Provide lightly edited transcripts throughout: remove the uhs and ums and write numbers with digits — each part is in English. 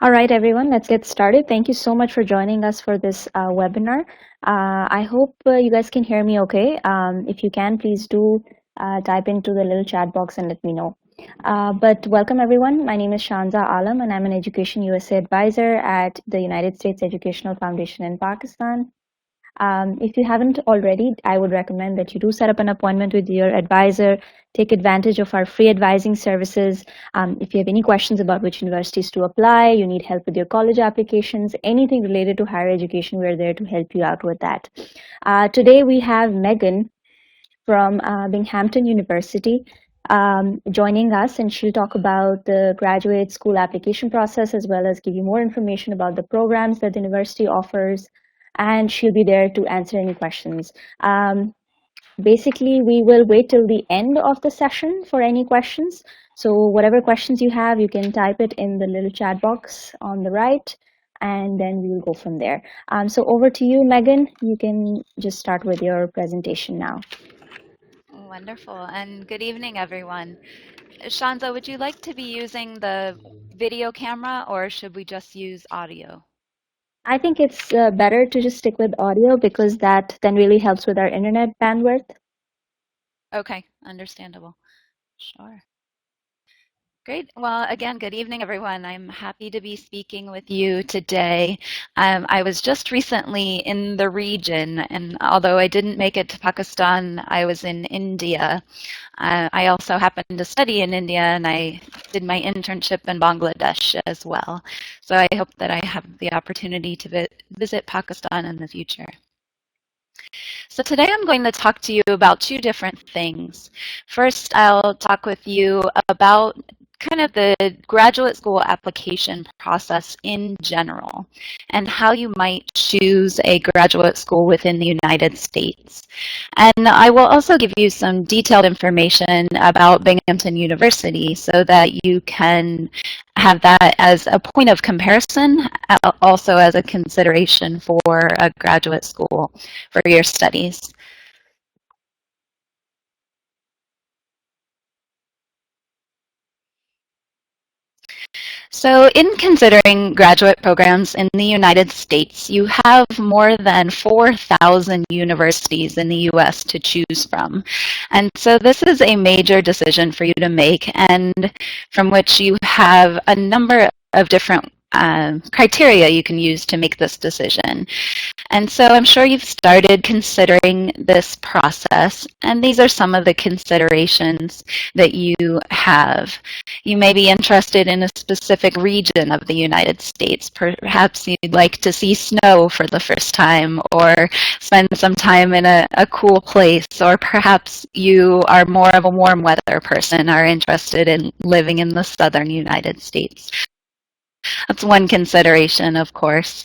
All right, everyone, let's get started. Thank you so much for joining us for this webinar. I hope you guys can hear me okay. If you can, please do type into the little chat box and let me know. But welcome, everyone. My name is Shanza Alam, and I'm an Education USA advisor at the United States Educational Foundation in Pakistan. If you haven't already, I would recommend that you do set up an appointment with your advisor, take advantage of our free advising services. If you have any questions about which universities to apply, you need help with your college applications, anything related to higher education, we're there to help you out with that. Today we have Megan from Binghamton University joining us, and she'll talk about the graduate school application process as well as give you more information about the programs that the university offers, and she'll be there to answer any questions. Basically, we will wait till the end of the session for any questions. So whatever questions you have, you can type it in the little chat box on the right, and then we will go from there. So over to you, Megan. You can just start with your presentation now. Wonderful, and good evening, everyone. Shanza, would you like to be using the video camera or should we just use audio? I think it's better to just stick with audio because that then really helps with our internet bandwidth. Okay, understandable. Sure. Great. Well, again, good evening, everyone. I'm happy to be speaking with you today. I was just recently in the region, and although I didn't make it to Pakistan, I was in India. I also happened to study in India, and I did my internship in Bangladesh as well. So I hope that I have the opportunity to visit Pakistan in the future. So today I'm going to talk to you about two different things. First, I'll talk with you about kind of the graduate school application process in general and how you might choose a graduate school within the United States. And I will also give you some detailed information about Binghamton University so that you can have that as a point of comparison, also as a consideration for a graduate school for your studies. So in considering graduate programs in the United States, you have more than 4,000 universities in the US to choose from. And so this is a major decision for you to make, and from which you have a number of different criteria you can use to make this decision. And so I'm sure you've started considering this process, and these are some of the considerations that you have. You may be interested in a specific region of the United States. Perhaps you'd like to see snow for the first time or spend some time in a cool place, or perhaps you are more of a warm weather person, are interested in living in the southern United States. That's one consideration, of course.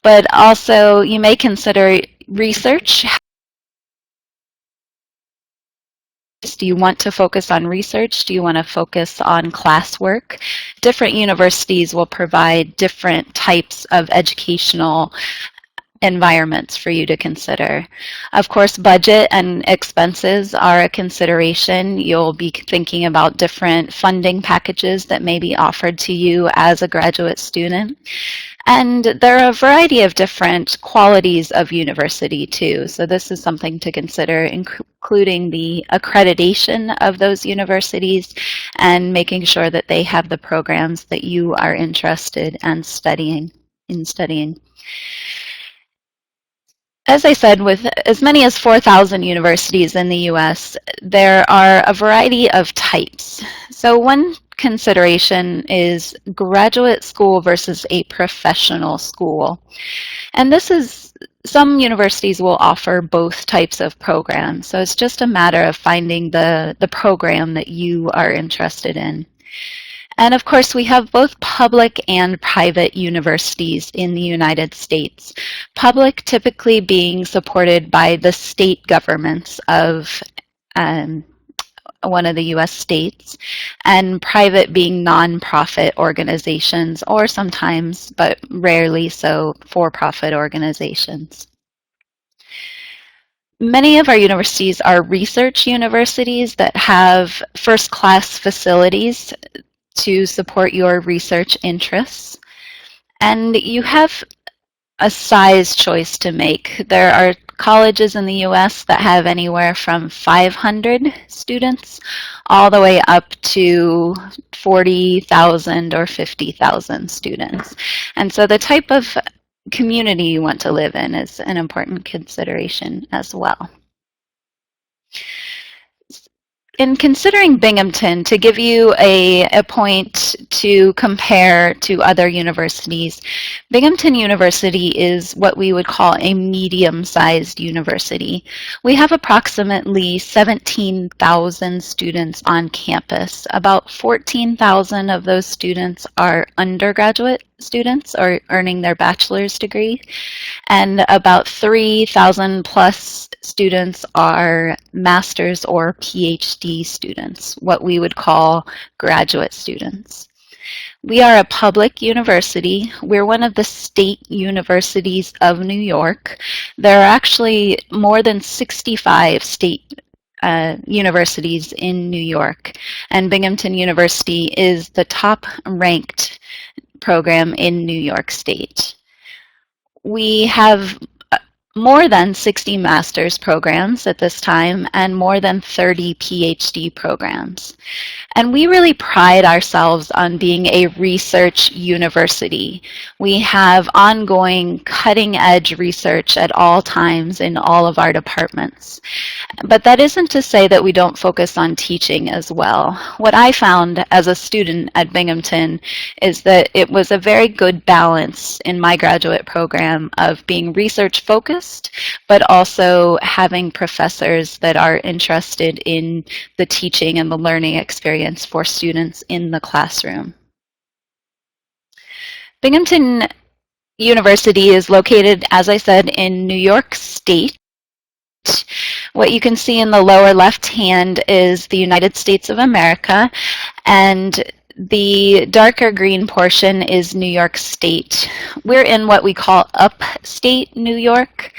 But also, you may consider research. Do you want to focus on research? Do you want to focus on classwork? Different universities will provide different types of educational environments for you to consider. Of course, budget and expenses are a consideration. You'll be thinking about different funding packages that may be offered to you as a graduate student. And there are a variety of different qualities of university too. So this is something to consider, including the accreditation of those universities and making sure that they have the programs that you are interested in studying. As I said, with as many as 4,000 universities in the US, there are a variety of types. So one consideration is graduate school versus a professional school. And this is, some universities will offer both types of programs. So it's just a matter of finding the program that you are interested in. And of course, we have both public and private universities in the United States. Public typically being supported by the state governments of one of the US states, and private being nonprofit organizations, or sometimes, but rarely so, for-profit organizations. Many of our universities are research universities that have first-class facilities to support your research interests. And you have a size choice to make. There are colleges in the US that have anywhere from 500 students all the way up to 40,000 or 50,000 students. And so the type of community you want to live in is an important consideration as well. In considering Binghamton, to give you a point to compare to other universities, Binghamton University is what we would call a medium-sized university. We have approximately 17,000 students on campus. About 14,000 of those students are undergraduate students or earning their bachelor's degree, and about 3,000 plus students are master's or PhD students, what we would call graduate students. We are a public university. We're one of the state universities of New York. There are actually more than 65 state universities in New York, and Binghamton University is the top ranked program in New York State. We have more than 60 master's programs at this time and more than 30 PhD programs. And we really pride ourselves on being a research university. We have ongoing cutting edge research at all times in all of our departments. But that isn't to say that we don't focus on teaching as well. What I found as a student at Binghamton is that it was a very good balance in my graduate program of being research focused, but also having professors that are interested in the teaching and the learning experience for students in the classroom. Binghamton University is located, as I said, in New York State. What you can see in the lower left hand is the United States of America, and the darker green portion is New York State. We're in what we call upstate New York.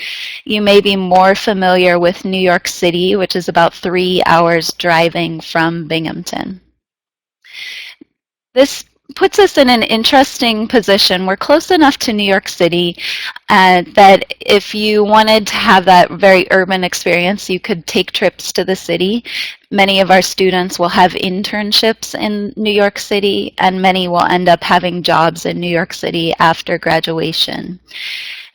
You may be more familiar with New York City, which is about 3 hours driving from Binghamton. This puts us in an interesting position. We're close enough to New York City that if you wanted to have that very urban experience, you could take trips to the city. Many of our students will have internships in New York City, and many will end up having jobs in New York City after graduation.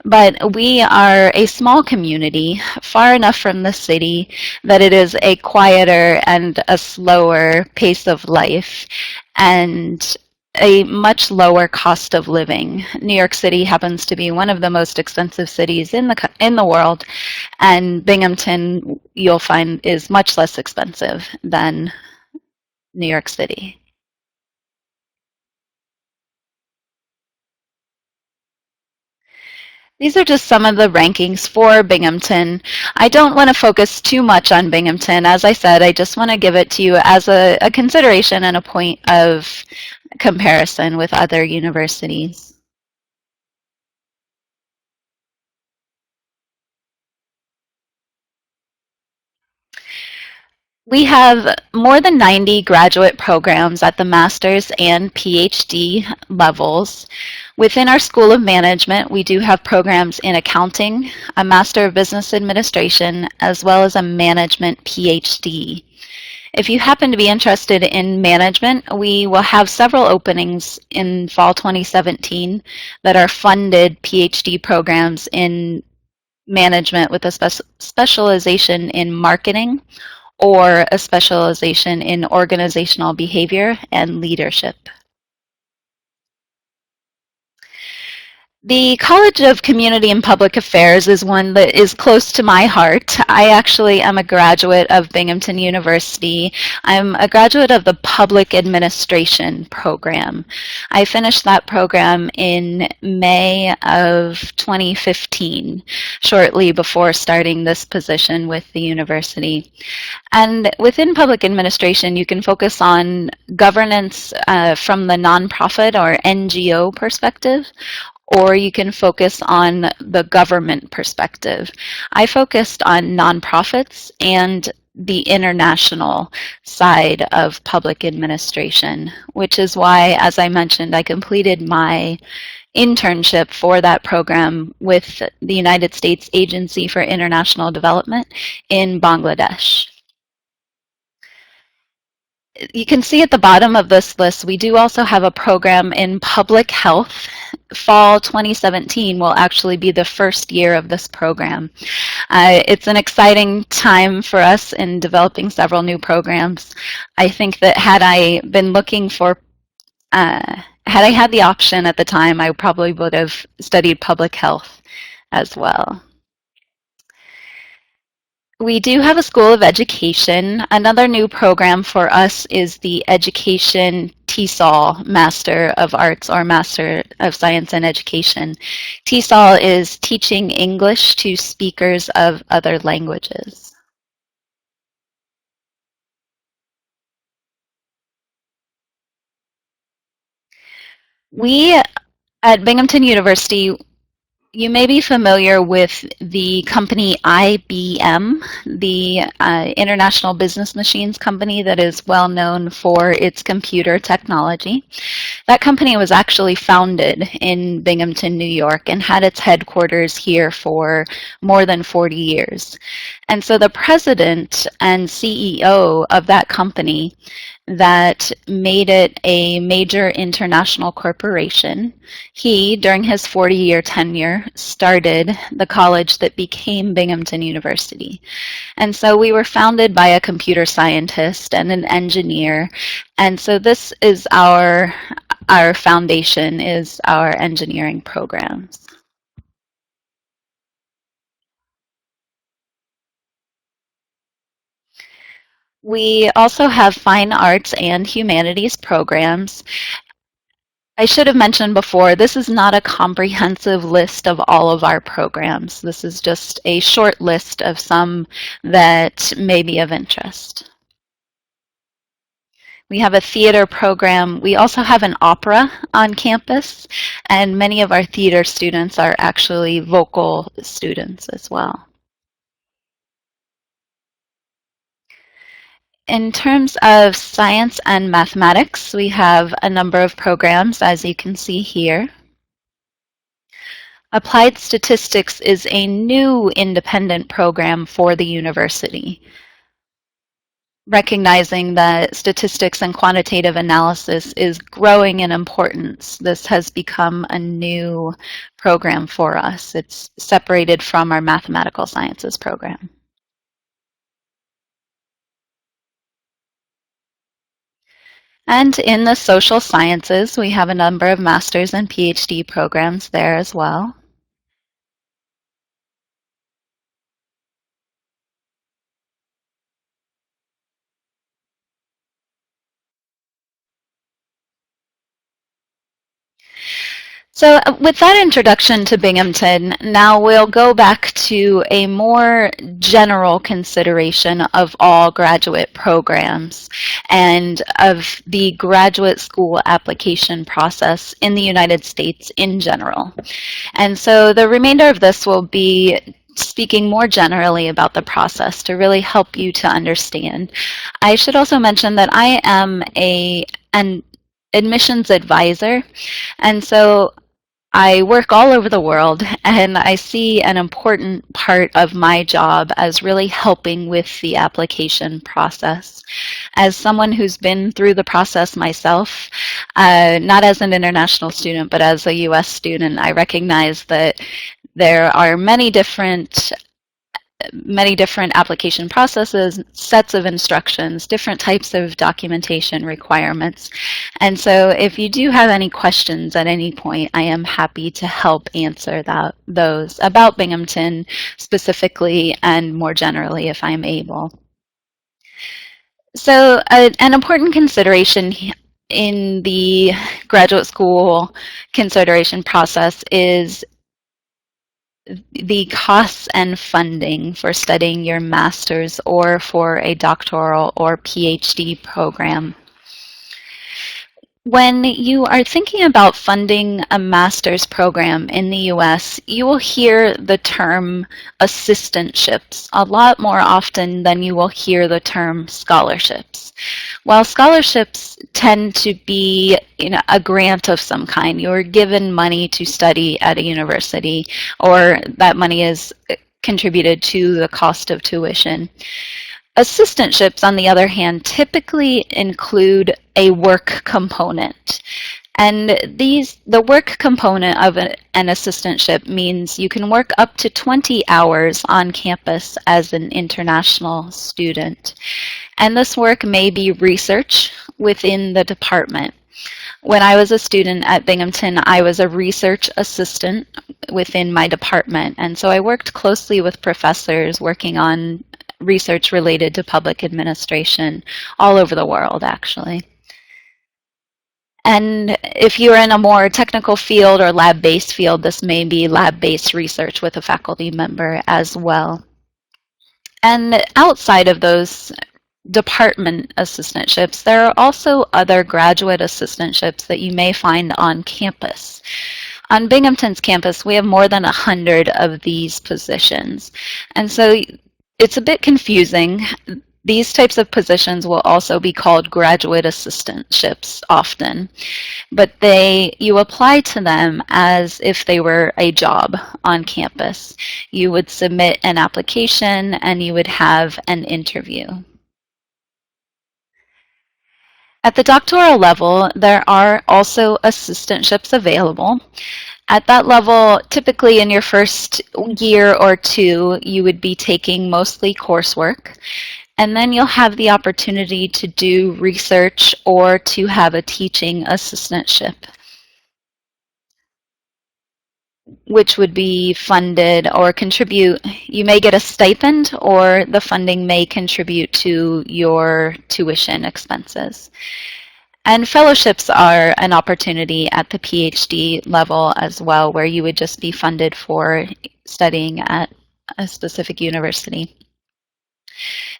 But we are a small community, far enough from the city that it is a quieter and a slower pace of life, and a much lower cost of living. New York City happens to be one of the most expensive cities in the world, and Binghamton, you'll find, is much less expensive than New York City. These are just some of the rankings for Binghamton. I don't want to focus too much on Binghamton. As I said, I just want to give it to you as a consideration and a point of comparison with other universities. We have more than 90 graduate programs at the master's and PhD levels. Within our School of Management, we do have programs in accounting, a Master of Business Administration, as well as a management PhD. If you happen to be interested in management, we will have several openings in fall 2017 that are funded PhD programs in management with a specialization in marketing or a specialization in organizational behavior and leadership. The College of Community and Public Affairs is one that is close to my heart. I actually am a graduate of Binghamton University. I'm a graduate of the Public Administration program. I finished that program in May of 2015, shortly before starting this position with the university. And within public administration, you can focus on governance from the nonprofit or NGO perspective, or you can focus on the government perspective. I focused on nonprofits and the international side of public administration, which is why, as I mentioned, I completed my internship for that program with the United States Agency for International Development in Bangladesh. You can see at the bottom of this list, we do also have a program in public health. Fall 2017 will actually be the first year of this program. It's an exciting time for us in developing several new programs. I think that had I been looking for, had I had the option at the time, I probably would have studied public health as well. We do have a School of Education. Another new program for us is the Education TESOL Master of Arts or Master of Science in Education. TESOL is Teaching English to Speakers of Other Languages. We at Binghamton University, you may be familiar with the company IBM, the International Business Machines company that is well known for its computer technology. That company was actually founded in Binghamton, New York, and had its headquarters here for more than 40 years. And so the president and CEO of that company that made it a major international corporation, he, during his 40-year tenure, started the college that became Binghamton University. And so we were founded by a computer scientist and an engineer. And so this is our foundation, is our engineering programs. We also have fine arts and humanities programs. I should have mentioned before, this is not a comprehensive list of all of our programs. This is just a short list of some that may be of interest. We have a theater program. We also have an opera on campus, and many of our theater students are actually vocal students as well. In terms of science and mathematics, we have a number of programs, as you can see here. Applied Statistics is a new independent program for the university, recognizing that statistics and quantitative analysis is growing in importance. This has become a new program for us. It's separated from our mathematical sciences program. And in the social sciences, we have a number of master's and PhD programs there as well. So with that introduction to Binghamton, now we'll go back to a more general consideration of all graduate programs and of the graduate school application process in the United States in general. And so the remainder of this will be speaking more generally about the process to really help you to understand. I should also mention that I am an admissions advisor, and so I work all over the world, and I see an important part of my job as really helping with the application process. As someone who's been through the process myself, not as an international student, but as a US student, I recognize that there are many different application processes, sets of instructions, different types of documentation requirements. And so if you do have any questions at any point, I am happy to help answer those about Binghamton specifically and more generally if I'm able. So an important consideration in the graduate school consideration process is the costs and funding for studying your master's or for a doctoral or PhD program. When you are thinking about funding a master's program in the US, you will hear the term assistantships a lot more often than you will hear the term scholarships. While scholarships tend to be a grant of some kind, you're given money to study at a university, or that money is contributed to the cost of tuition. Assistantships, on the other hand, typically include a work component. And the work component of an assistantship means you can work up to 20 hours on campus as an international student. And this work may be research within the department. When I was a student at Binghamton, I was a research assistant within my department. And so I worked closely with professors working on research related to public administration all over the world, actually. And if you're in a more technical field or lab-based field, this may be lab-based research with a faculty member as well. And outside of those department assistantships, there are also other graduate assistantships that you may find on campus. On Binghamton's campus, we have more than 100 of these positions. And so it's a bit confusing. These types of positions will also be called graduate assistantships often, but you apply to them as if they were a job on campus. You would submit an application and you would have an interview. At the doctoral level, there are also assistantships available. At that level, typically in your first year or two, you would be taking mostly coursework, and then you'll have the opportunity to do research or to have a teaching assistantship, which would be funded or contribute. You may get a stipend, or the funding may contribute to your tuition expenses. And fellowships are an opportunity at the PhD level as well, where you would just be funded for studying at a specific university.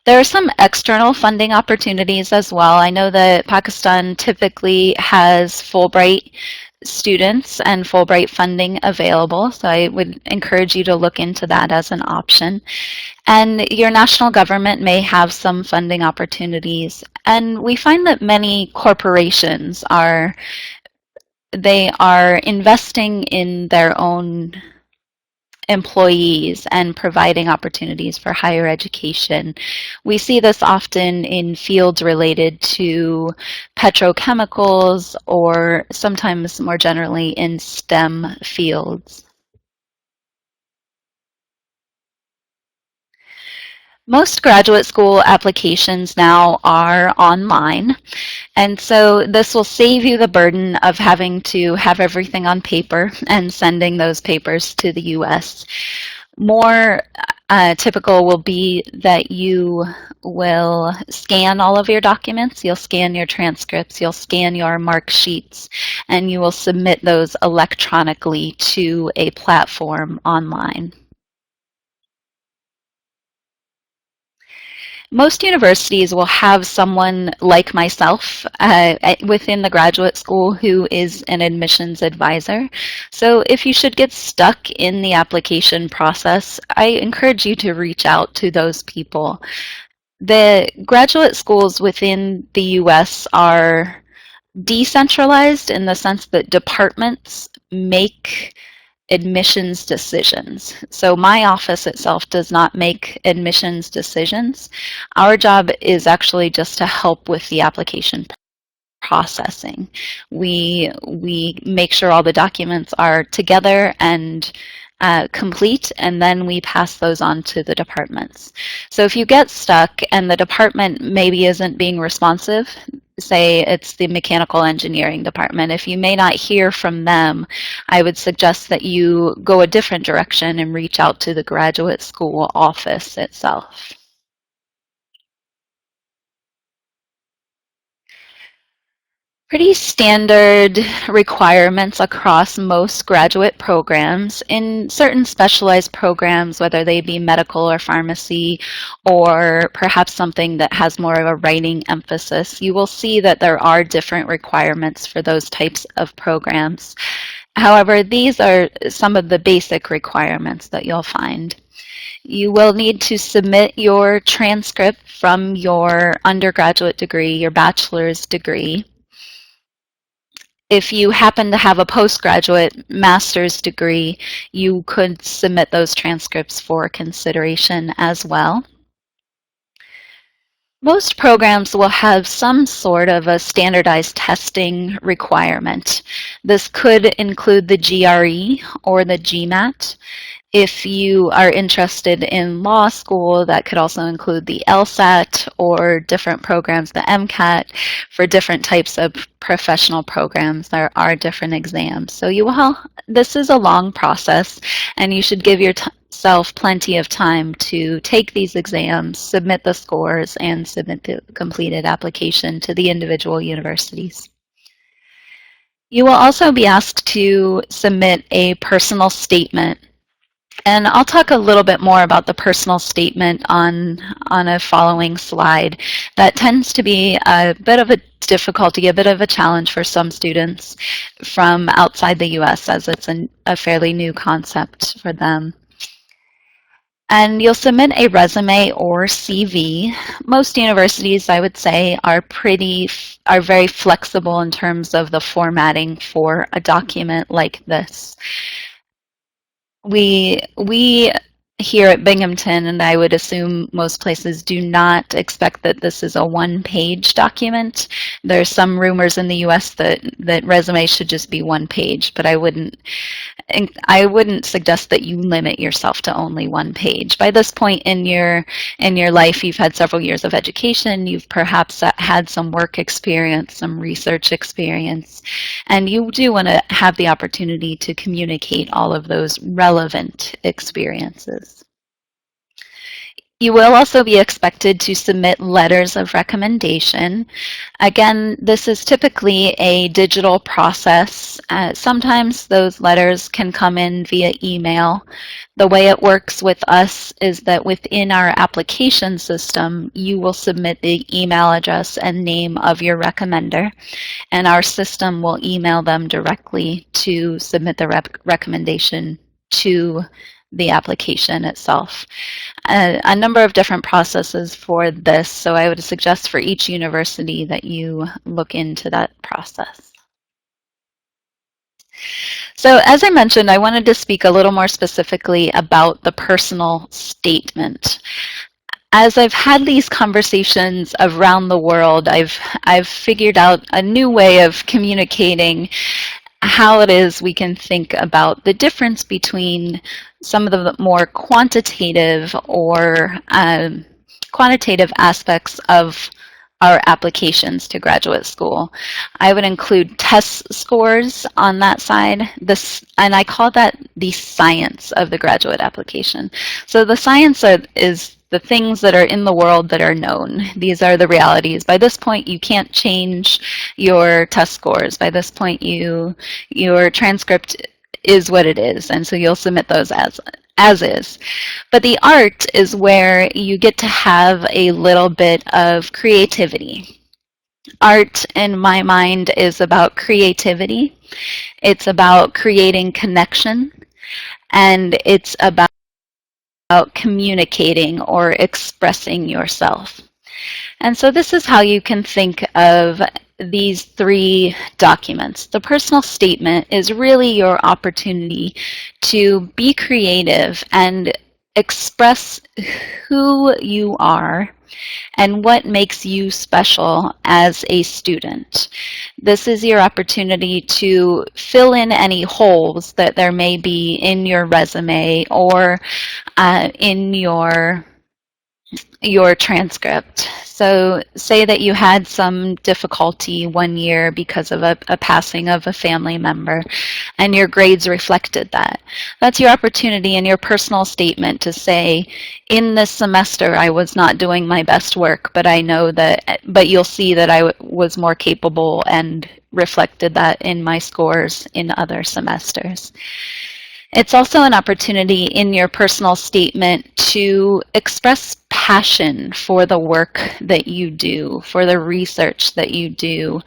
There are some external funding opportunities as well. I know that Pakistan typically has Fulbright students and Fulbright funding available, so I would encourage you to look into that as an option. And your national government may have some funding opportunities. And we find that many corporations are investing in their own employees and providing opportunities for higher education. We see this often in fields related to petrochemicals, or sometimes more generally in STEM fields. Most graduate school applications now are online, and so this will save you the burden of having to have everything on paper and sending those papers to the US. More typical will be that you will scan all of your documents, you'll scan your transcripts, you'll scan your mark sheets, and you will submit those electronically to a platform online. Most universities will have someone like myself within the graduate school who is an admissions advisor. So if you should get stuck in the application process, I encourage you to reach out to those people. The graduate schools within the US are decentralized in the sense that departments make admissions decisions. So my office itself does not make admissions decisions. Our job is actually just to help with the application processing. We make sure all the documents are together and complete, and then we pass those on to the departments. So if you get stuck and the department maybe isn't being responsive, say it's the mechanical engineering department, if you may not hear from them, I would suggest that you go a different direction and reach out to the graduate school office itself. Pretty standard requirements across most graduate programs. In certain specialized programs, whether they be medical or pharmacy, or perhaps something that has more of a writing emphasis, you will see that there are different requirements for those types of programs. However, these are some of the basic requirements that you'll find. You will need to submit your transcript from your undergraduate degree, your bachelor's degree. If you happen to have a postgraduate master's degree, you could submit those transcripts for consideration as well. Most programs will have some sort of a standardized testing requirement. This could include the GRE or the GMAT. If you are interested in law school, that could also include the LSAT or different programs, the MCAT. For different types of professional programs, there are different exams. So this is a long process, and you should give yourself plenty of time to take these exams, submit the scores, and submit the completed application to the individual universities. You will also be asked to submit a personal statement. And I'll talk a little bit more about the personal statement on a following slide. That tends to be a bit of a difficulty, a bit of a challenge for some students from outside the US, as it's a fairly new concept for them. And you'll submit a resume or CV. Most universities, I would say, are very flexible in terms of the formatting for a document like this. We here at Binghamton, and I would assume most places, do not expect that this is a one-page document. There's some rumors in the US that resumes should just be one page, but I wouldn't suggest that you limit yourself to only one page. By this point in your life, you've had several years of education, you've perhaps had some work experience, some research experience, and you do want to have the opportunity to communicate all of those relevant experiences. You will also be expected to submit letters of recommendation. Again, this is typically a digital process. Sometimes those letters can come in via email. The way it works with us is that within our application system, you will submit the email address and name of your recommender, and our system will email them directly to submit the recommendation to the application itself. A number of different processes for this, so I would suggest for each university that you look into that process. So as I mentioned, I wanted to speak a little more specifically about the personal statement. As I've had these conversations around the world, I've figured out a new way of communicating how it is we can think about the difference between some of the more quantitative or quantitative aspects of our applications to graduate school. I would include test scores on that side, and I call that the science of the graduate application. So the science is the things that are in the world that are known. These are the realities. By this point, you can't change your test scores. By this point, your transcript is what it is, and so you'll submit those as is. But the art is where you get to have a little bit of creativity. Art, in my mind, is about creativity. It's about creating connection, and it's about communicating or expressing yourself. And so this is how you can think of these three documents. The personal statement is really your opportunity to be creative and express who you are and what makes you special as a student. This is your opportunity to fill in any holes that there may be in your resume or in your transcript. So say that you had some difficulty one year because of a passing of a family member, and your grades reflected that. That's your opportunity in your personal statement to say, in this semester I was not doing my best work, but I know that, but you'll see that I was more capable and reflected that in my scores in other semesters. It's also an opportunity in your personal statement to express passion for the work that you do, for the research that you do.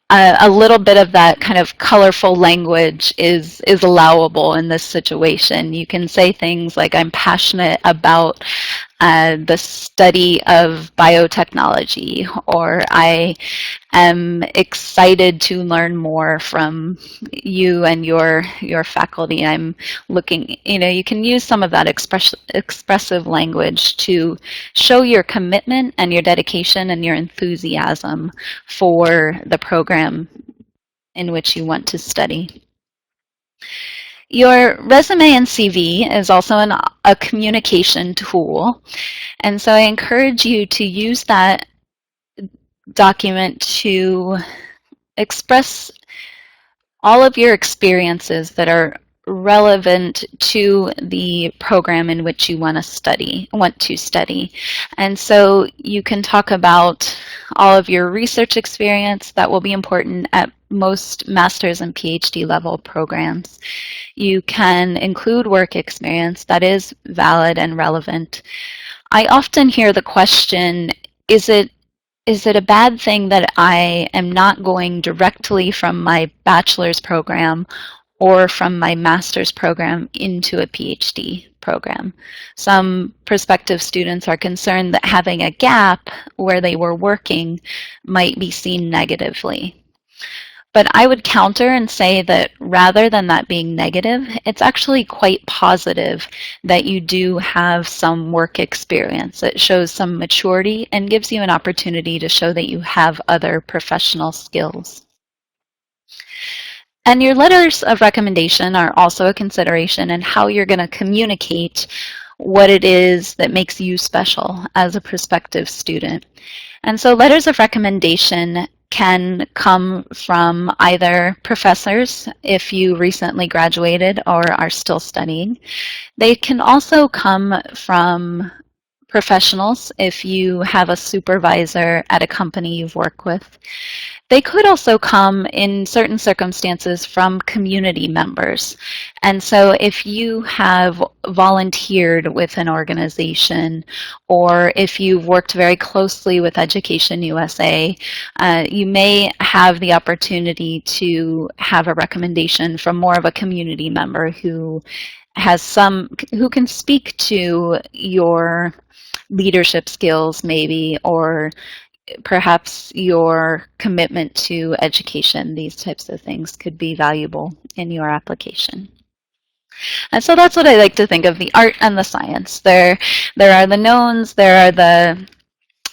A little bit of that kind of colorful language is allowable in this situation. You can say things like, I'm passionate about the study of biotechnology, or I am excited to learn more from you and your faculty. I'm looking, you can use some of that expressive language to show your commitment and your dedication and your enthusiasm for the program in which you want to study. Your resume and CV is also a communication tool, and so I encourage you to use that document to express all of your experiences that are relevant to the program in which you want to study. And so you can talk about all of your research experience. That will be important at most master's and PhD level programs. You can include work experience. That is valid and relevant. I often hear the question, is it a bad thing that I am not going directly from my bachelor's program or from my master's program into a PhD program? Some prospective students are concerned that having a gap where they were working might be seen negatively. But I would counter and say that rather than that being negative, it's actually quite positive that you do have some work experience. It shows some maturity and gives you an opportunity to show that you have other professional skills. And your letters of recommendation are also a consideration in how you're going to communicate what it is that makes you special as a prospective student. And so letters of recommendation can come from either professors if you recently graduated or are still studying. They can also come from professionals if you have a supervisor at a company you've worked with. They could also come in certain circumstances from community members. And so if you have volunteered with an organization, or if you've worked very closely with Education USA, you may have the opportunity to have a recommendation from more of a community member who can speak to your leadership skills maybe, or perhaps your commitment to education. These types of things could be valuable in your application. And so that's what I like to think of, the art and the science. There are the knowns, there are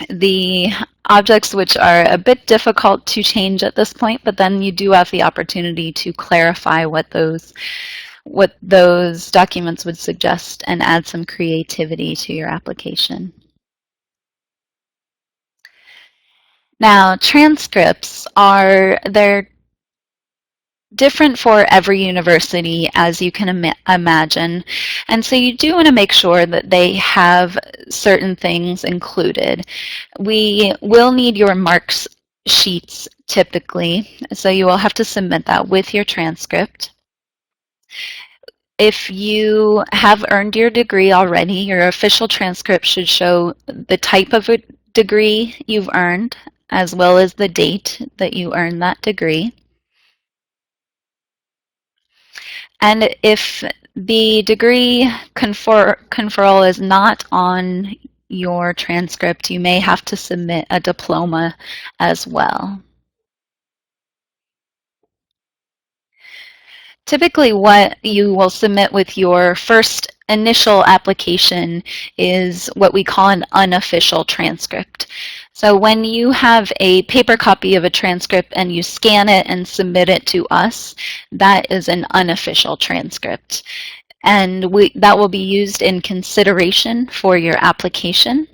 the objects which are a bit difficult to change at this point, but then you do have the opportunity to clarify what those documents would suggest and add some creativity to your application. Now, transcripts they're different for every university, as you can imagine. And so you do want to make sure that they have certain things included. We will need your marks sheets typically, so you will have to submit that with your transcript. If you have earned your degree already, your official transcript should show the type of a degree you've earned, as well as the date that you earned that degree. And if the degree conferral is not on your transcript, you may have to submit a diploma as well. Typically, what you will submit with your first initial application is what we call an unofficial transcript. So when you have a paper copy of a transcript and you scan it and submit it to us, that is an unofficial transcript. And that will be used in consideration for your application.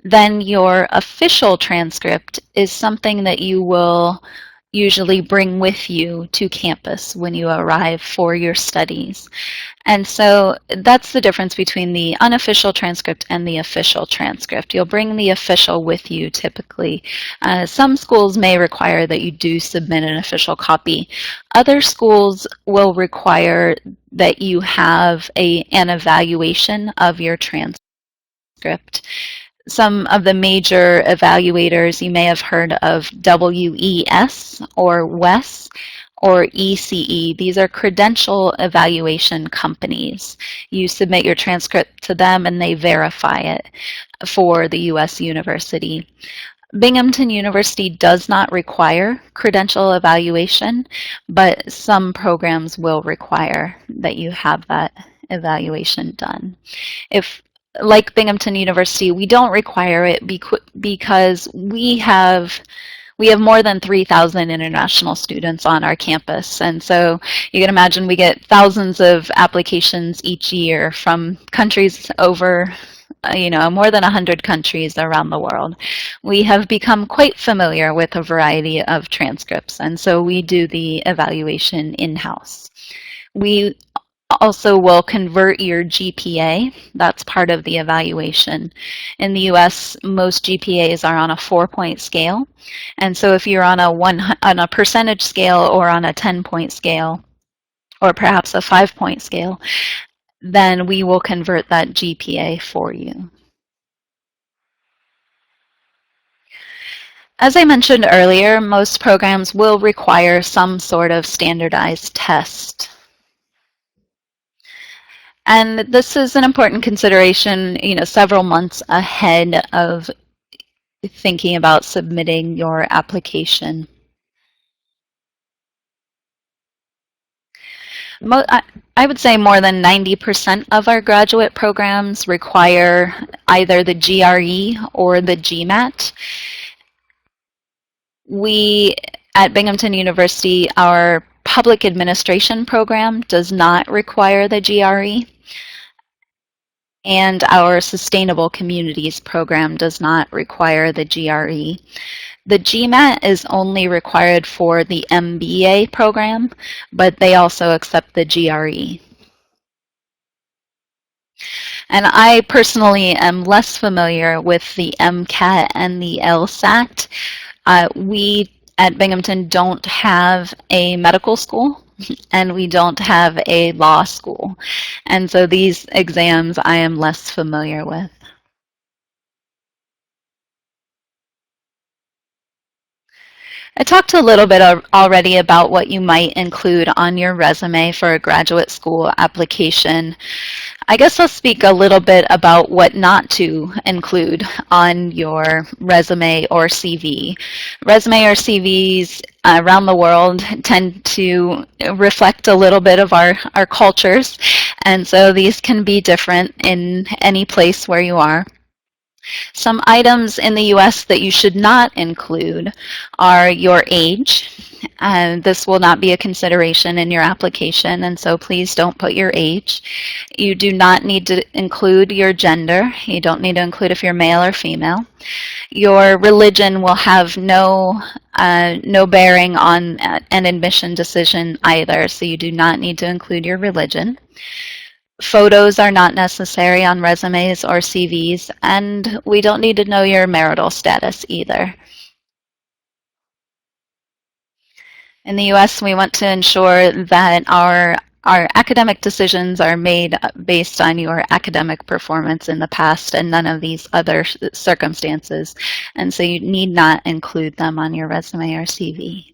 Then your official transcript is something that you will usually bring with you to campus when you arrive for your studies. And so that's the difference between the unofficial transcript and the official transcript. You'll bring the official with you typically. Some schools may require that you do submit an official copy. Other schools will require that you have an evaluation of your transcript. Some of the major evaluators you may have heard of: WES or WES or ECE. These are credential evaluation companies. You submit your transcript to them and they verify it for the U.S. university. Binghamton University does not require credential evaluation, but some programs will require that you have that evaluation done. If, like Binghamton University, we don't require it because we have more than 3,000 international students on our campus. And so you can imagine we get thousands of applications each year from countries over, more than 100 countries around the world. We have become quite familiar with a variety of transcripts, and so we do the evaluation in-house. We also will convert your GPA. That's part of the evaluation. In the US, most GPAs are on a 4-point scale. And so if you're on a percentage scale or on a 10-point scale, or perhaps a 5-point scale, then we will convert that GPA for you. As I mentioned earlier, most programs will require some sort of standardized test. And this is an important consideration, several months ahead of thinking about submitting your application. I would say more than 90% of our graduate programs require either the GRE or the GMAT. We, at Binghamton University, our public administration program does not require the GRE. And our Sustainable Communities program does not require the GRE. The GMAT is only required for the MBA program, but they also accept the GRE. And I personally am less familiar with the MCAT and the LSAT. We at Binghamton don't have a medical school, and we don't have a law school. And so these exams I am less familiar with. I talked a little bit already about what you might include on your resume for a graduate school application. I guess I'll speak a little bit about what not to include on your resume or CV. Resume or CVs around the world tend to reflect a little bit of our cultures, and so these can be different in any place where you are. Some items in the US that you should not include are your age. This will not be a consideration in your application, and so please don't put your age. You do not need to include your gender. You don't need to include if you're male or female. Your religion will have no bearing on an admission decision either, so you do not need to include your religion. Photos are not necessary on resumes or CVs, and we don't need to know your marital status either. In the US, we want to ensure that our academic decisions are made based on your academic performance in the past and none of these other circumstances, and so you need not include them on your resume or CV.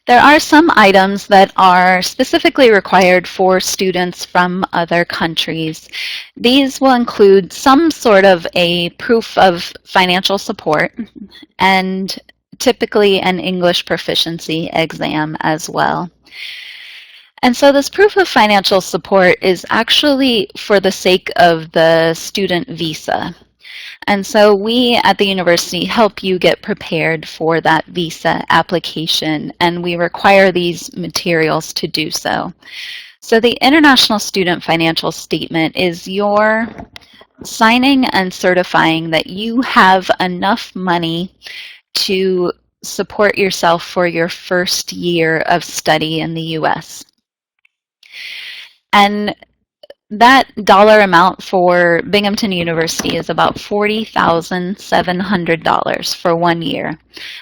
There are some items that are specifically required for students from other countries. These will include some sort of a proof of financial support and typically an English proficiency exam as well. And so this proof of financial support is actually for the sake of the student visa. And so we at the university help you get prepared for that visa application, and we require these materials to do so. So the International Student Financial Statement is your signing and certifying that you have enough money to support yourself for your first year of study in the US. And that dollar amount for Binghamton University is about $40,700 for 1 year.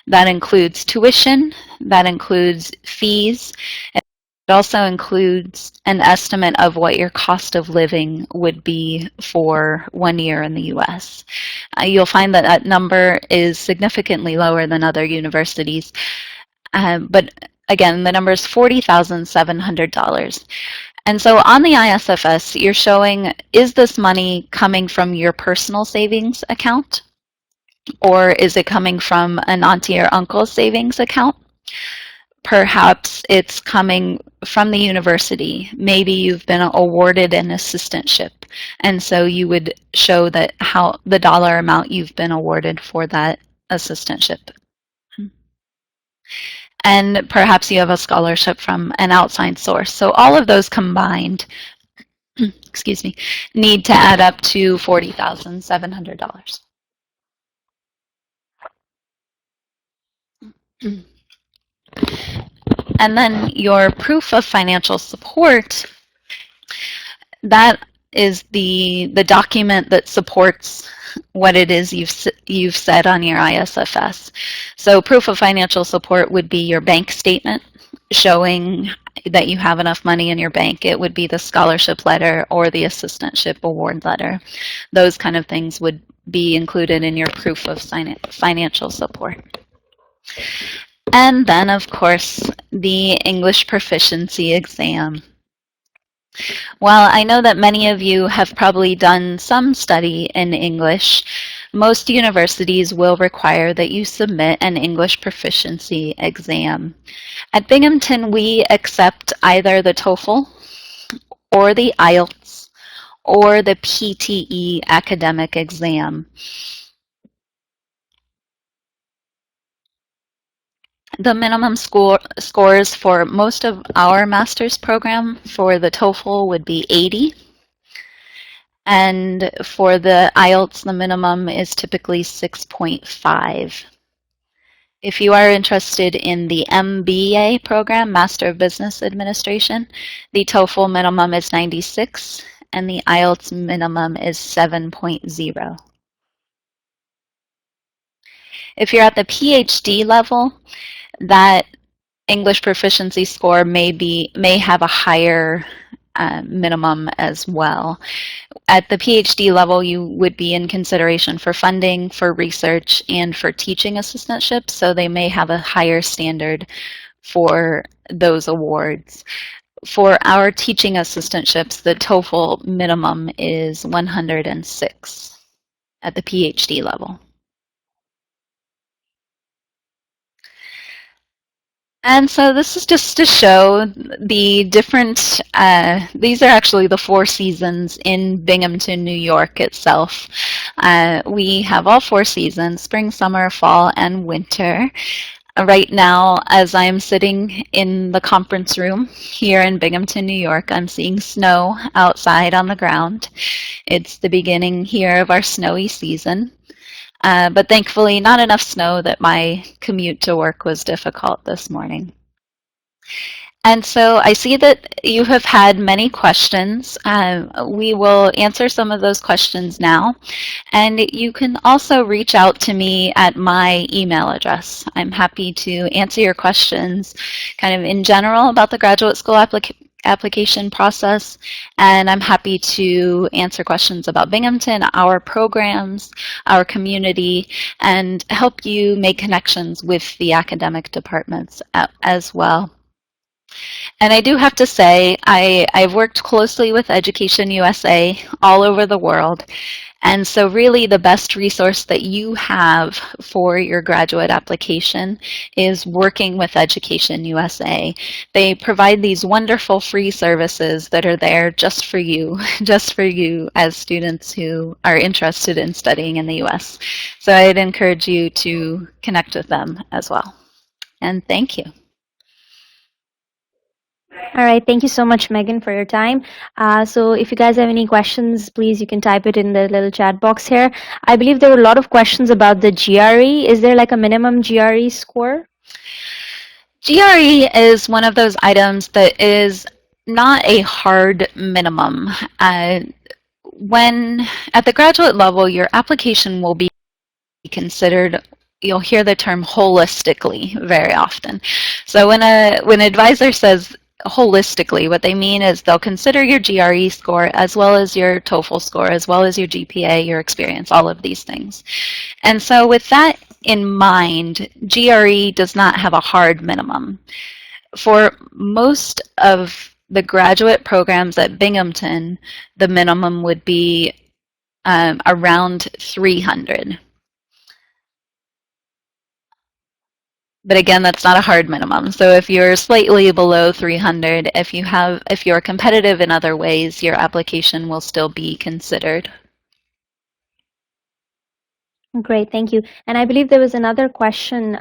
That includes tuition, that includes fees, it also includes an estimate of what your cost of living would be for 1 year in the US. You'll find that that number is significantly lower than other universities, but again, the number is $40,700. And so on the ISFS, you're showing, is this money coming from your personal savings account? Or is it coming from an auntie or uncle's savings account? Perhaps it's coming from the university. Maybe you've been awarded an assistantship. And so you would show that how the dollar amount you've been awarded for that assistantship. And perhaps you have a scholarship from an outside source. So all of those combined, excuse me, need to add up to $40,700. And then your proof of financial support, that is the document that supports what it is you've said on your ISFS. So proof of financial support would be your bank statement showing that you have enough money in your bank. It would be the scholarship letter or the assistantship award letter. Those kind of things would be included in your proof of financial support. And then, of course, the English proficiency exam. While I know that many of you have probably done some study in English, most universities will require that you submit an English proficiency exam. At Binghamton, we accept either the TOEFL or the IELTS or the PTE academic exam. The minimum scores for most of our master's program for the TOEFL would be 80. And for the IELTS, the minimum is typically 6.5. If you are interested in the MBA program, Master of Business Administration, the TOEFL minimum is 96 and the IELTS minimum is 7.0. If you're at the PhD level, that English proficiency score may have a higher minimum as well. At the PhD level, you would be in consideration for funding, for research, and for teaching assistantships, so they may have a higher standard for those awards. For our teaching assistantships, the TOEFL minimum is 106 at the PhD level. And so this is just to show the different, these are actually the 4 seasons in Binghamton, New York itself. We have all 4 seasons, spring, summer, fall, and winter. Right now, as I'm sitting in the conference room here in Binghamton, New York, I'm seeing snow outside on the ground. It's the beginning here of our snowy season. But thankfully not enough snow that my commute to work was difficult this morning. And so I see that you have had many questions. We will answer some of those questions now. And you can also reach out to me at my email address. I'm happy to answer your questions kind of in general about the graduate school application process, and I'm happy to answer questions about Binghamton, our programs, our community, and help you make connections with the academic departments as well. And I do have to say, I've worked closely with Education USA all over the world. And so really the best resource that you have for your graduate application is working with Education USA. They provide these wonderful free services that are there just for you, just for you as students who are interested in studying in the US. So I'd encourage you to connect with them as well. And thank you. All right, thank you so much, Megan, for your time. So if you guys have any questions, please you can type it in the little chat box here. I believe there were a lot of questions about the GRE. Is there like a minimum GRE score? GRE is one of those items that is not a hard minimum. When at the graduate level, your application will be considered, you'll hear the term holistically very often. So when an advisor says holistically, what they mean is they'll consider your GRE score as well as your TOEFL score, as well as your GPA, your experience, all of these things. And so with that in mind, GRE does not have a hard minimum. For most of the graduate programs at Binghamton, the minimum would be around 300. But again, that's not a hard minimum. So if you're slightly below 300, if you're competitive in other ways, your application will still be considered. Great, thank you. And I believe there was another question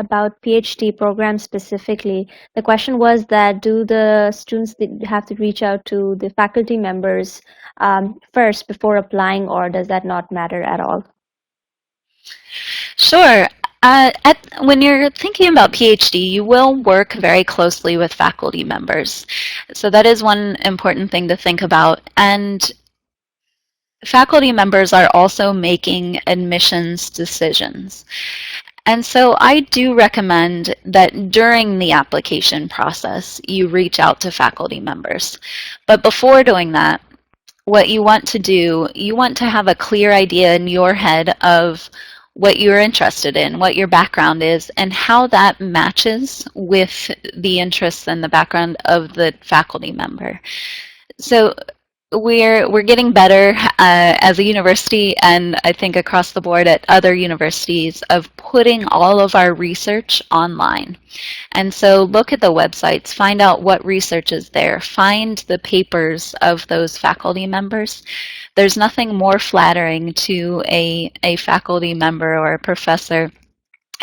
about PhD programs specifically. The question was that do the students have to reach out to the faculty members first before applying, or does that not matter at all? Sure. When you're thinking about PhD, you will work very closely with faculty members. So that is one important thing to think about. And faculty members are also making admissions decisions. And so I do recommend that during the application process, you reach out to faculty members. But before doing that, what you want to do, you want to have a clear idea in your head of what you're interested in, what your background is, and how that matches with the interests and the background of the faculty member. So we're getting better as a university, and I think across the board at other universities, of putting all of our research online. And so look at the websites, find out what research is there, find the papers of those faculty members. There's nothing more flattering to a faculty member or a professor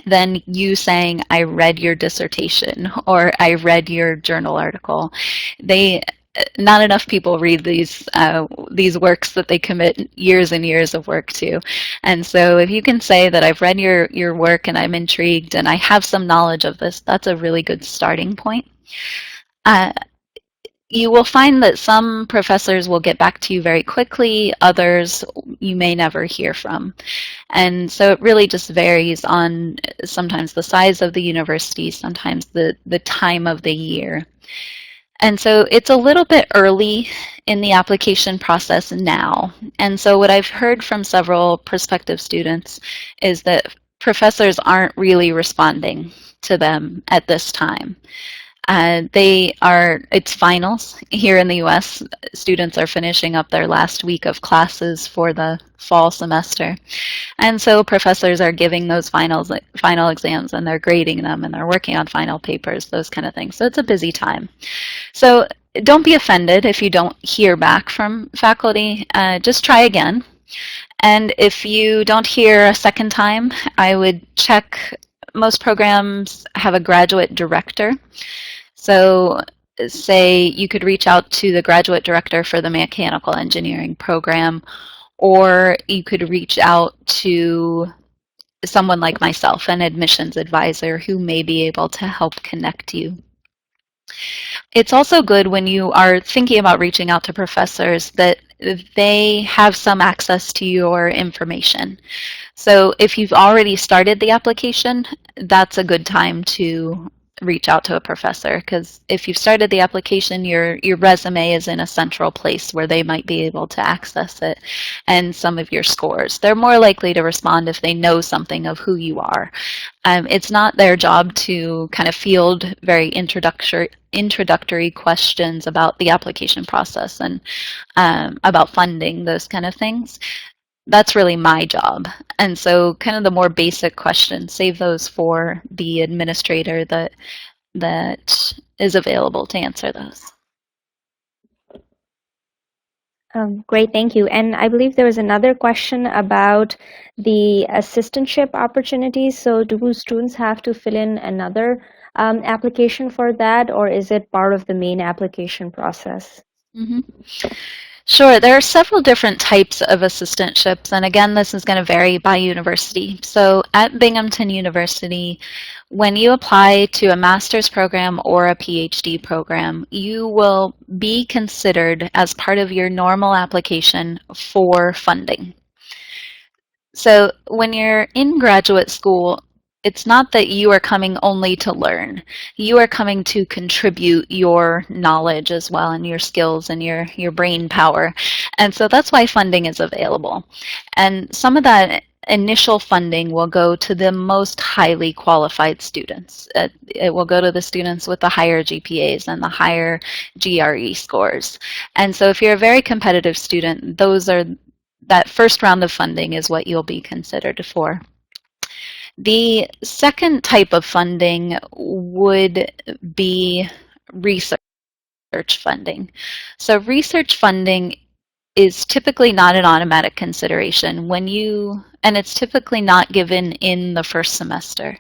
than you saying, I read your dissertation or I read your journal article. Not enough people read these works that they commit years and years of work to. And so if you can say that I've read your work and I'm intrigued and I have some knowledge of this, that's a really good starting point. You will find that some professors will get back to you very quickly, others you may never hear from. And so it really just varies on sometimes the size of the university, sometimes the time of the year. And so it's a little bit early in the application process now. And so what I've heard from several prospective students is that professors aren't really responding to them at this time. It's finals here in the US. Students are finishing up their last week of classes for the fall semester. And so professors are giving those final exams and they're grading them and they're working on final papers, those kind of things. So it's a busy time. So don't be offended if you don't hear back from faculty. Just try again. And if you don't hear a second time, I would check. Most programs have a graduate director. So say you could reach out to the graduate director for the mechanical engineering program, or you could reach out to someone like myself, an admissions advisor, who may be able to help connect you. It's also good when you are thinking about reaching out to professors that they have some access to your information. So if you've already started the application, that's a good time to reach out to a professor, because if you've started the application, your resume is in a central place where they might be able to access it, and some of your scores. They're more likely to respond if they know something of who you are. It's not their job to kind of field very introductory questions about the application process and about funding, those kind of things. That's really my job. And so kind of the more basic questions, save those for the administrator that is available to answer those. Great, thank you. And I believe there was another question about the assistantship opportunities. So do students have to fill in another application for that, or is it part of the main application process? Mm-hmm. Sure, there are several different types of assistantships, and again, this is going to vary by university. So at Binghamton University, when you apply to a master's program or a PhD program, you will be considered as part of your normal application for funding. So when you're in graduate school, it's not that you are coming only to learn. You are coming to contribute your knowledge as well, and your skills and your brain power. And so that's why funding is available. And some of that initial funding will go to the most highly qualified students. It will go to the students with the higher GPAs and the higher GRE scores. And so if you're a very competitive student, that first round of funding is what you'll be considered for. The second type of funding would be research funding. So research funding is typically not an automatic consideration and it's typically not given in the first semester.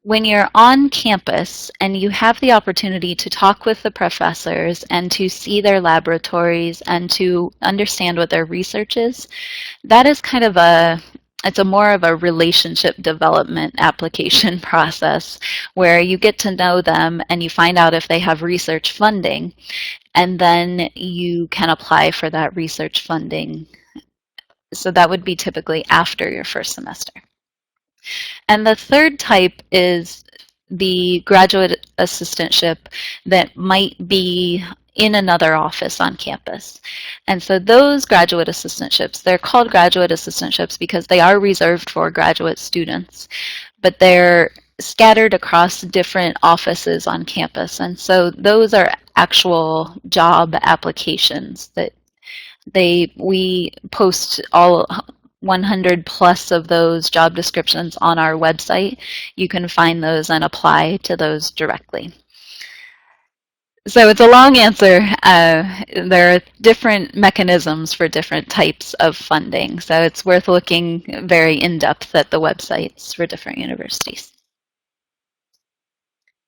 When you're on campus and you have the opportunity to talk with the professors and to see their laboratories and to understand what their research is, that is kind of it's a more of a relationship development application process where you get to know them and you find out if they have research funding, and then you can apply for that research funding. So that would be typically after your first semester. And the third type is the graduate assistantship that might be in another office on campus. And so those graduate assistantships, they're called graduate assistantships because they are reserved for graduate students, but they're scattered across different offices on campus. And so those are actual job applications that we post all 100 plus of those job descriptions on our website. You can find those and apply to those directly. So it's a long answer. There are different mechanisms for different types of funding. So it's worth looking very in-depth at the websites for different universities.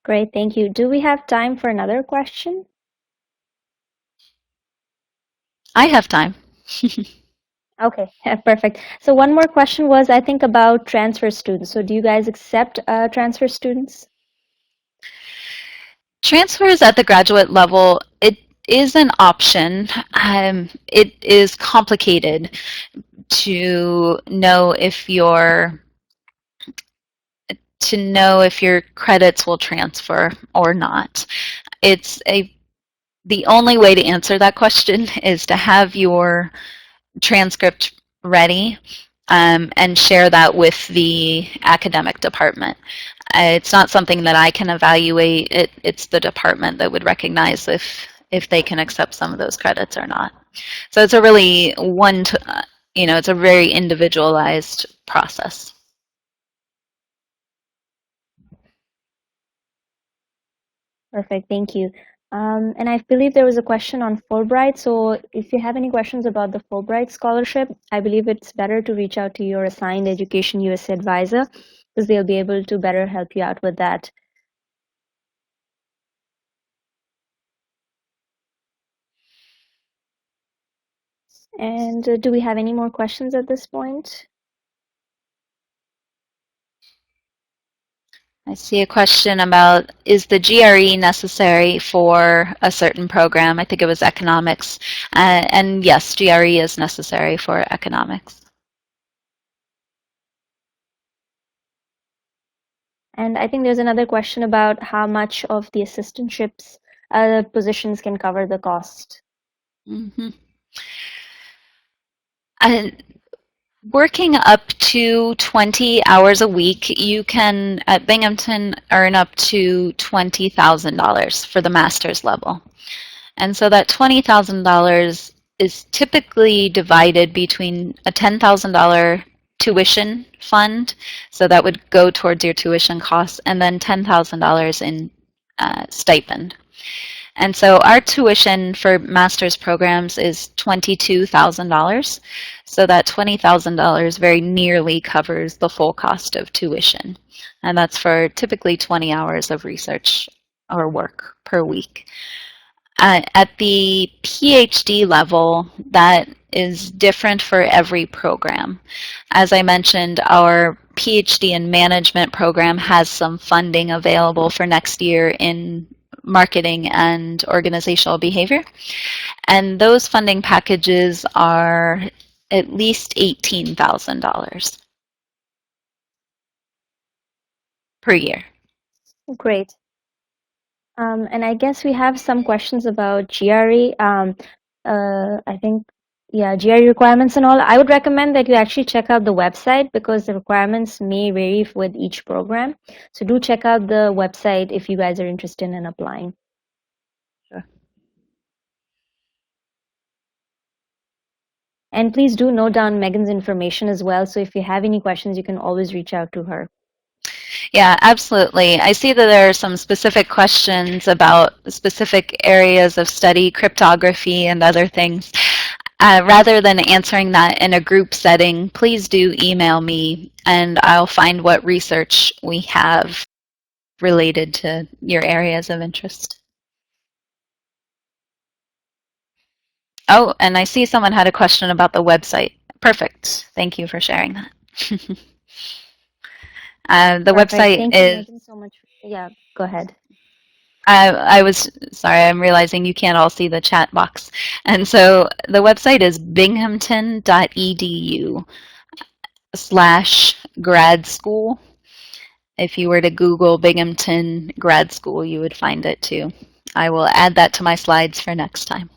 Great, thank you. Do we have time for another question? I have time. Okay, perfect. So one more question was, I think, about transfer students. So do you guys accept transfer students? Transfers at the graduate level, it is an option. It is complicated to know if your credits will transfer or not. The only way to answer that question is to have your transcript ready and share that with the academic department. It's not something that I can evaluate. It's the department that would recognize if they can accept some of those credits or not. So it's a really it's a very individualized process. Perfect, thank you. And I believe there was a question on Fulbright. So if you have any questions about the Fulbright scholarship, I believe it's better to reach out to your assigned Education USA advisor because they'll be able to better help you out with that. And do we have any more questions at this point? I see a question about, is the GRE necessary for a certain program? I think it was economics. And yes, GRE is necessary for economics. And I think there's another question about how much of the assistantships positions can cover the cost. Mhm. And working up to 20 hours a week, you can at Binghamton earn up to $20,000 for the master's level. And so that $20,000 is typically divided between a $10,000 tuition fund, so that would go towards your tuition costs, and then $10,000 in stipend. And so our tuition for master's programs is $22,000. So that $20,000 very nearly covers the full cost of tuition. And that's for typically 20 hours of research or work per week. At the PhD level, that is different for every program. As I mentioned, our PhD in management program has some funding available for next year in marketing and organizational behavior. And those funding packages are at least $18,000 per year. Great. And I guess we have some questions about GRE. I think, yeah, GRE requirements and all. I would recommend that you actually check out the website because the requirements may vary with each program. So do check out the website if you guys are interested in applying. Sure. And please do note down Megan's information as well. So if you have any questions, you can always reach out to her. Yeah, absolutely. I see that there are some specific questions about specific areas of study, cryptography, and other things. Rather than answering that in a group setting, please do email me and I'll find what research we have related to your areas of interest. Oh, and I see someone had a question about the website. Perfect. Thank you for sharing that. The Perfect. website Thank you, is, Megan, so much. Yeah, go ahead. I was sorry, I'm realizing you can't all see the chat box. And so the website is binghamton.edu/grad school. If you were to Google Binghamton grad school, you would find it too. I will add that to my slides for next time.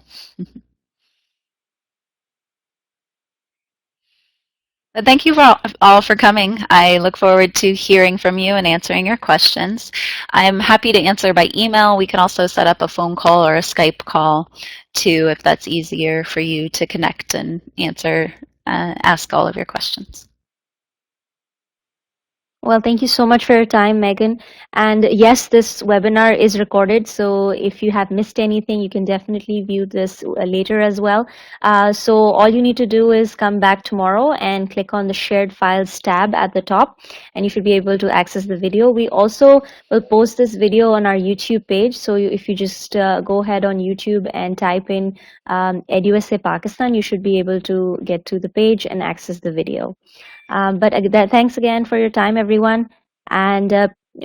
But thank you for all for coming. I look forward to hearing from you and answering your questions. I'm happy to answer by email. We can also set up a phone call or a Skype call too, if that's easier for you to connect and answer, ask all of your questions. Well, thank you so much for your time, Megan. And yes, this webinar is recorded, so if you have missed anything, you can definitely view this later as well. So all you need to do is come back tomorrow and click on the Shared Files tab at the top, and you should be able to access the video. We also will post this video on our YouTube page, so if you just go ahead on YouTube and type in EduSA Pakistan, you should be able to get to the page and access the video. But thanks again for your time, everyone. And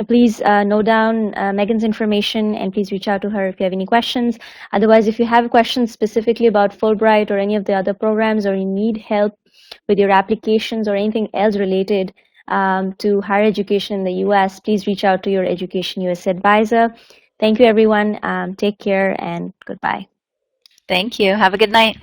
please note down Megan's information and please reach out to her if you have any questions. Otherwise, if you have questions specifically about Fulbright or any of the other programs, or you need help with your applications or anything else related to higher education in the US, please reach out to your Education US advisor. Thank you, everyone. Take care and goodbye. Thank you. Have a good night.